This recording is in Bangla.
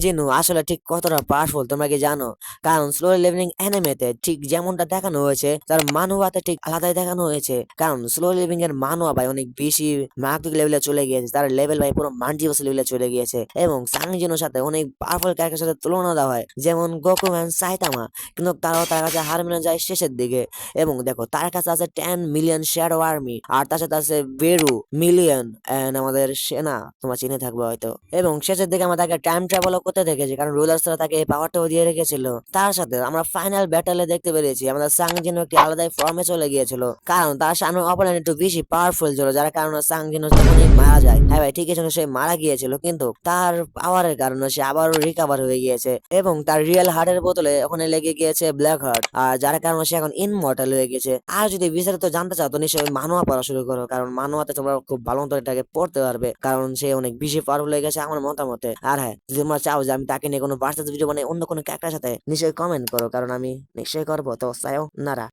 জিনু আসলে ঠিক কতটা পাওয়ারফুল তোমরা কি জানো? কারণ স্লো লিভিং অ্যানিমেতে ঠিক যেমনটা দেখানো হয়েছে তার মানুয়াতে ঠিক আলাদাই দেখানো হয়েছে। কারণ স্লো লিভিং এর মানুয়া ভাই অনেক বেশি মারাত্মক লেভেলে চলে গিয়েছে, তার লেভেল ভাই পুরো মাল্টিভার্স লেভেলে চলে গিয়েছে এবং সাংজিনোর সাথে অনেক পাওয়ারফুল ক্যারেক্টারের সাথে তুলনা দেওয়া হয়, যেমন গোকু এন্ড সাইতামা। কিন্তু তারাও তার কাছে হার মেনে যায় শেষের দিকে। এবং দেখো তার কাছে আছে 10 মিলিয়ন শ্যাডো আর্মি, আর তার সাথে আছে বেরু মিলিয়ন এন্ড আমাদের সেনা, তোমার চিনে থাকবে হয়তো। এবং শেষের দিকে আমরা তাকে টাইম ট্রাভেলও করতে দেখেছি, কারণ রুলার্সরা তাকে এই পাওয়ারটাও দিয়ে রেখেছিল। তার সাথে আমরা ফাইনাল ব্যাটেলে দেখতে পেরেছি আমাদের সাংজিনো একটি আলাদাই ফর্মে চলে গিয়েছিল, কারণ তার সামনে অপোনেন্ট একটু বেশি পাওয়ারফুল ছিল, যার কারণে সাংজিনো তখনই মারা যায়। হ্যাঁ ভাই ঠিকই শুনে, সে মারা গিয়েছিল, কিন্তু তার পাওয়ারের কারণে সে আবারও রিকভার হয়ে গিয়েছে এবং তার রিয়েল হার্টের বোতলে ওখানে লেগে গিয়েছে ব্ল্যাক হার্ট, আর যার কারণে সে এখন ইনমর্টাল হয়ে গেছে। আর যদি বিস্তারিত জানতে চাও তো নিশ্চয়ই মানুয়া পড়া শুরু করো, কারণ মানুয়াতে তোমরা খুব ভালো মতো এটাকে পড়তে পারবে, কারণ সে অনেক বেশি পাওয়ারফুল হয়ে গেছে আমার মতামতে। আর হ্যাঁ, যদি তোমরা চাও যে আমি তাকে নিয়ে কোনো ভার্সেস ভিডিও মানে অন্য কোনো ক্যারেক্টারের সাথে, নিশ্চয়ই কমেন্ট করো, কারণ আমি নিশ্চয়ই করবো। তো সায়ো নারা।